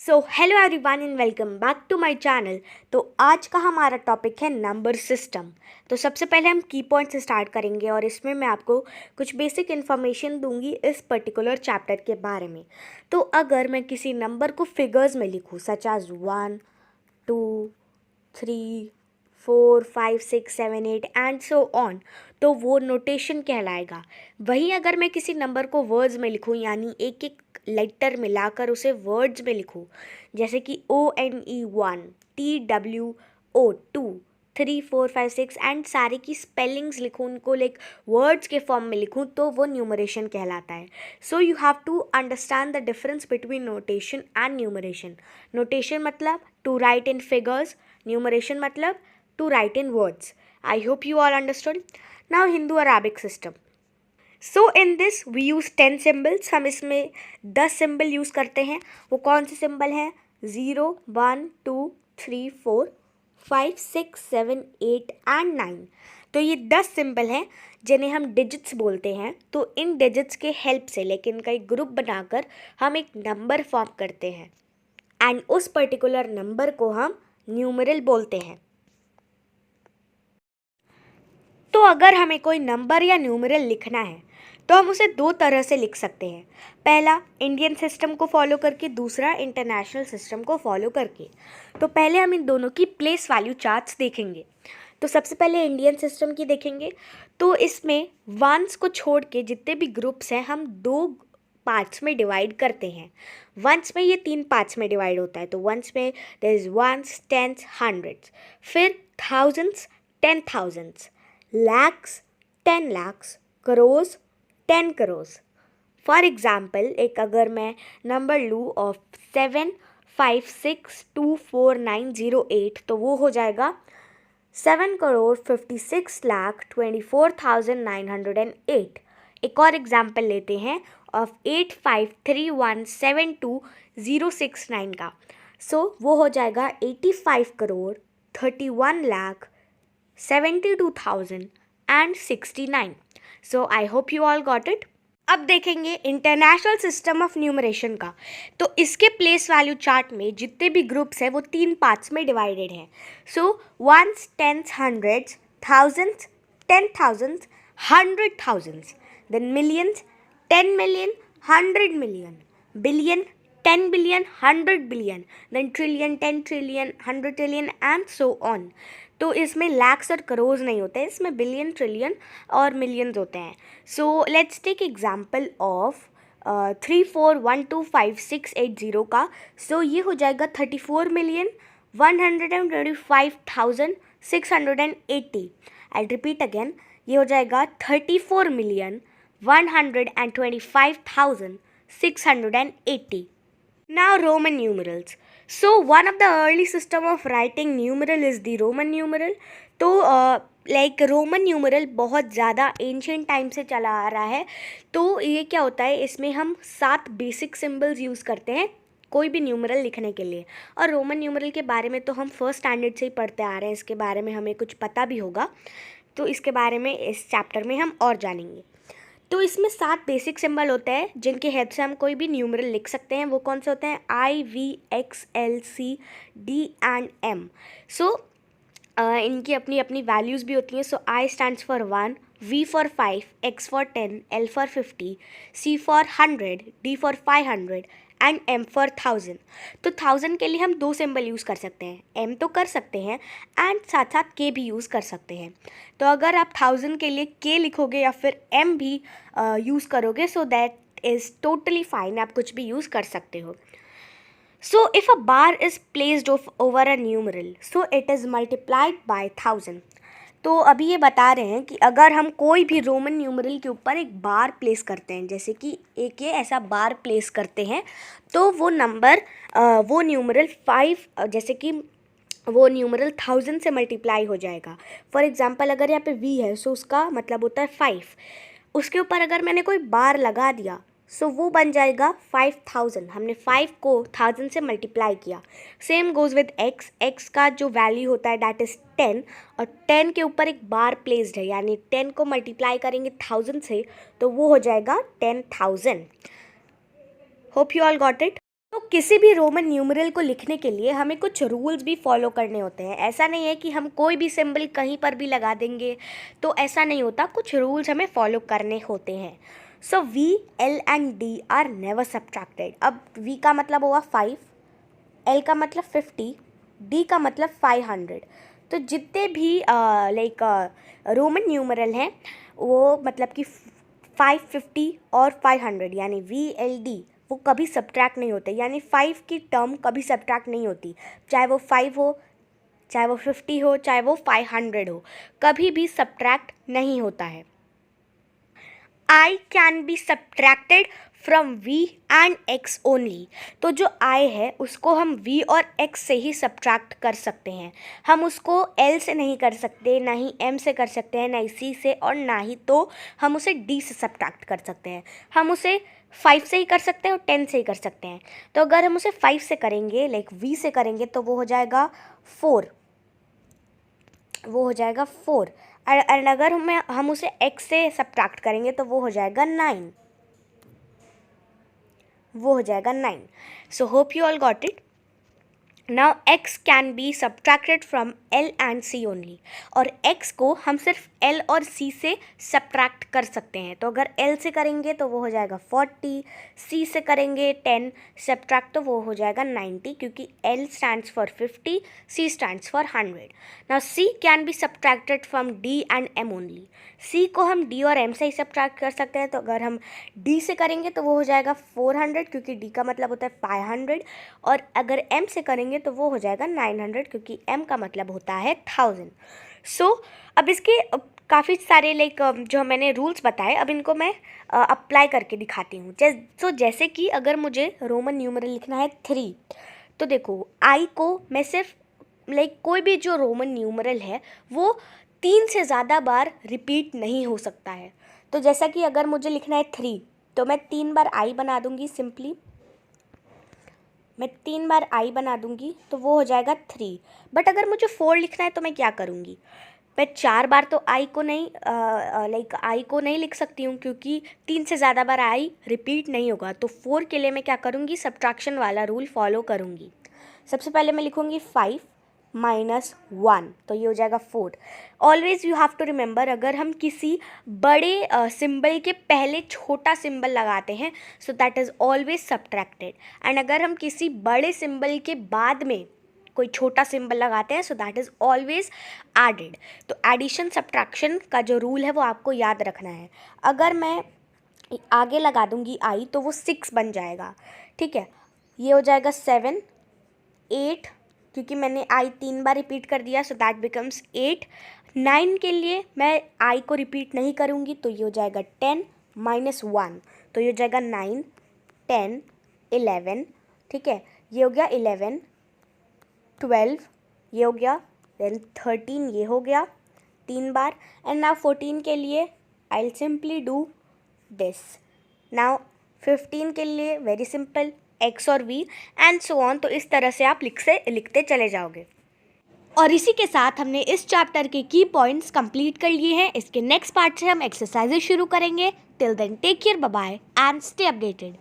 So hello everyone and welcome back to my channel. तो आज का हमारा टॉपिक है नंबर सिस्टम। तो सबसे पहले हम की पॉइंट से स्टार्ट करेंगे और इसमें मैं आपको कुछ बेसिक इन्फॉर्मेशन दूंगी इस पर्टिकुलर चैप्टर के बारे में। तो अगर मैं किसी नंबर को फिगर्स में लिखूँ such as 1, 2, 3, 4, 5, 6, 7, 8 and so on, तो वो नोटेशन कहलाएगा। वहीं अगर मैं किसी नंबर को वर्ड्स में लिखूँ यानी एक एक लेटर मिलाकर उसे वर्ड्स में लिखूँ, जैसे कि ONE 1, TWO 2, 3, 4, 5, 6 एंड सारे की स्पेलिंग्स लिखूँ, उनको लाइक वर्ड्स के फॉर्म में लिखूँ, तो वो न्यूमरेशन कहलाता है। So you have to understand the difference between notation and numeration. Notation मतलब to write in figures, numeration मतलब to write in words. I hope you all understood. Now Hindu-Arabic system. So in this we use 10 symbols. हम इसमें 10 symbol use करते हैं। वो कौन से symbol हैं? 0, 1, 2, 3, 4, 5, 6, 7, 8 एंड 9। तो ये 10 सिंबल हैं जिन्हें हम डिजिट्स बोलते हैं। तो इन डिजिट्स के हेल्प से, लेकिन इनका एक ग्रुप बनाकर हम एक नंबर फॉर्म करते हैं एंड उस पर्टिकुलर नंबर को हम न्यूमरल बोलते हैं। तो अगर हमें कोई नंबर या न्यूमरल लिखना है तो हम उसे दो तरह से लिख सकते हैं। पहला इंडियन सिस्टम को फॉलो करके, दूसरा इंटरनेशनल सिस्टम को फॉलो करके। तो पहले हम इन दोनों की प्लेस वैल्यू चार्ट्स देखेंगे। तो सबसे पहले इंडियन सिस्टम की देखेंगे। तो इसमें वंस को छोड़ के जितने भी ग्रुप्स हैं हम दो पार्ट्स में डिवाइड करते हैं। वंस में ये 3 पार्ट्स में डिवाइड होता है। तो वंस में there is ones, tens, hundreds, फिर thousands, 10,000s, lakhs, 10 lakhs, crores, 10 crores। For example एक अगर मैं नंबर लूँ ऑफ 756244908, तो वो हो जाएगा 7,56,24,908। एक और एग्जाम्पल लेते हैं ऑफ 853172,069 का। सो वो हो जाएगा 85,31,72,069। So I hope you all got it. अब देखेंगे इंटरनेशनल सिस्टम ऑफ न्यूमरेशन का। तो इसके प्लेस वैल्यू चार्ट में जितने भी ग्रुप्स हैं वो 3 पार्ट्स में डिवाइडेड हैं। So ones, tens, hundreds, thousands, 10,000s, 100,000s, then millions, 10 million, 100 million, billion, 10 billion, 100 billion, then trillion, 10 trillion, 100 trillion and so on. तो इसमें लैक्स और करोर्स नहीं होते हैं, इसमें बिलियन, ट्रिलियन और मिलियंस होते हैं। So let's take example of 34125680 का। सो ये हो जाएगा 34,125,680। आई रिपीट अगेन, ये हो जाएगा 34,125,680. Now Roman numerals. So one of the early system of writing numeral is the Roman numeral. तो लाइक रोमन न्यूमरल बहुत ज़्यादा एंशियंट टाइम से चला आ रहा है। तो ये क्या होता है, इसमें हम 7 बेसिक सिंबल्स यूज़ करते हैं कोई भी न्यूमरल लिखने के लिए। और रोमन न्यूमरल के बारे में तो हम फर्स्ट स्टैंडर्ड से ही पढ़ते आ रहे हैं, इसके बारे में हमें कुछ पता भी होगा। तो इसके बारे में इस चैप्टर में हम और जानेंगे। तो इसमें 7 बेसिक सिंबल होते हैं जिनके हेल्प से हम कोई भी न्यूमरल लिख सकते हैं। वो कौन से होते हैं? I, V, X, L, C, D and M। सो इनकी अपनी अपनी वैल्यूज़ भी होती हैं। सो I stands for 1, V for 5, X for 10, L for 50, C for 100, D for 500 and M for 1000। तो 1000 के लिए हम 2 सिंबल यूज़ कर सकते हैं, M तो कर सकते हैं एंड साथ साथ K भी यूज़ कर सकते हैं। तो अगर आप 1000 के लिए K लिखोगे या फिर M भी यूज़ करोगे, सो दैट इज़ टोटली फाइन, आप कुछ भी यूज़ कर सकते हो। So if a bar is placed over a numeral, so it is multiplied by 1000। तो अभी ये बता रहे हैं कि अगर हम कोई भी रोमन न्यूमरल के ऊपर एक बार प्लेस करते हैं, जैसे कि एक ये ऐसा बार प्लेस करते हैं, तो वो नंबर वो न्यूमरल 5 जैसे कि वो न्यूमरल 1000 से मल्टीप्लाई हो जाएगा। फॉर एग्जांपल अगर यहाँ पे V है, सो उसका मतलब होता है 5। उसके ऊपर अगर मैंने कोई बार लगा दिया, सो वो बन जाएगा 5000। हमने 5 को 1000 से मल्टीप्लाई किया। Same goes with X। X का जो वैल्यू होता है दैट इज़ 10, और 10 के ऊपर एक बार प्लेस्ड है, यानी 10 को मल्टीप्लाई करेंगे 1000 से तो वो हो जाएगा 10,000। Hope you all got it. तो किसी भी रोमन न्यूमरल को लिखने के लिए हमें कुछ रूल्स भी फॉलो करने होते हैं। ऐसा नहीं है कि हम कोई भी सिंबल कहीं पर भी लगा देंगे, तो ऐसा नहीं होता, कुछ रूल्स हमें फॉलो करने होते हैं। So V, L and D are never subtracted. अब V का मतलब हुआ 5, L का मतलब 50, D का मतलब 500। तो जितने भी लाइक रोमन न्यूमरल हैं वो मतलब कि 550 और 500 यानी VLD वो कभी सब्ट्रैक्ट नहीं होते, यानी 5 की टर्म कभी सब्ट्रैक्ट नहीं होती, चाहे वो 5 हो, चाहे वो 50 हो, चाहे वो 500 हो, कभी भी सब्ट्रैक्ट नहीं होता है। I can be subtracted from V and X only. तो जो I है उसको हम V और X से ही सब्ट्रैक्ट कर सकते हैं। हम उसको L से नहीं कर सकते, ना ही M से कर सकते हैं, ना ही C से, और ना ही तो हम उसे D से सब्ट्रैक्ट कर सकते हैं। हम उसे 5 से ही कर सकते हैं और 10 से ही कर सकते हैं। तो अगर हम उसे 5 से करेंगे, लाइक V से करेंगे, तो वो हो जाएगा 4, वो हो जाएगा 4। और अगर हम उसे X से सब्ट्रैक्ट करेंगे तो वो हो जाएगा 9, वो हो जाएगा 9। So hope you all got it. Now x can be subtracted from L and C only. और x को हम सिर्फ L और C से सब्ट्रैक्ट कर सकते हैं। तो अगर L से करेंगे तो वो हो जाएगा 40, C से करेंगे 10 सब्ट्रैक्ट तो वो हो जाएगा 90, क्योंकि L stands for 50, C stands for 100। Now C can be subtracted from D and M only. C को हम D और M से ही सब्ट्रैक्ट कर सकते हैं। तो अगर हम D से करेंगे तो वो हो जाएगा 400, क्योंकि D का मतलब होता है 500, और अगर M से करेंगे तो वो हो जाएगा 900, क्योंकि M का मतलब होता है 1000। सो अब इसके काफ़ी सारे लाइक जो मैंने रूल्स बताए, अब इनको मैं अप्लाई करके दिखाती हूँ। जैसे कि अगर मुझे रोमन न्यूमरल लिखना है 3, तो देखो I को मैं सिर्फ लाइक कोई भी जो रोमन न्यूमरल है वो 3 से ज़्यादा बार रिपीट नहीं हो सकता है। तो जैसा कि अगर मुझे लिखना है 3, तो मैं 3 बार I बना दूँगी, सिंपली मैं 3 बार I बना दूँगी तो वो हो जाएगा 3। बट अगर मुझे 4 लिखना है तो मैं क्या करूँगी, मैं 4 बार तो I को नहीं लाइक I को नहीं लिख सकती हूँ, क्योंकि 3 से ज़्यादा बार I रिपीट नहीं होगा। तो 4 के लिए मैं क्या करूँगी, सब्ट्रैक्शन वाला रूल फॉलो करूँगी। सबसे पहले मैं लिखूँगी 5 माइनस 1, तो ये हो जाएगा 4। Always you have to remember, अगर हम किसी बड़े सिंबल के पहले छोटा सिंबल लगाते हैं so that is always subtracted, and अगर हम किसी बड़े सिंबल के बाद में कोई छोटा सिंबल लगाते हैं so that is always added. तो एडिशन सब्ट्रैक्शन का जो रूल है वो आपको याद रखना है। अगर मैं आगे लगा दूंगी I तो वो 6 बन जाएगा, ठीक है। ये हो जाएगा 7, 8, क्योंकि मैंने I 3 बार रिपीट कर दिया सो दैट बिकम्स 8। 9 के लिए मैं I को रिपीट नहीं करूँगी, तो ये हो जाएगा 10 माइनस 1, तो ये हो जाएगा 9, 10, 11, ठीक है। ये हो गया 11, 12 ये हो गया, देन 13 ये हो गया 3 बार, एंड नाउ 14 के लिए I will simply do this. Now 15 के लिए वेरी सिंपल X और V एंड सो ऑन। तो इस तरह से आप लिखते चले जाओगे। और इसी के साथ हमने इस चैप्टर के की पॉइंट्स कंप्लीट कर लिए हैं। इसके नेक्स्ट पार्ट से हम एक्सरसाइजेज शुरू करेंगे। Till then take care, bye bye and stay updated.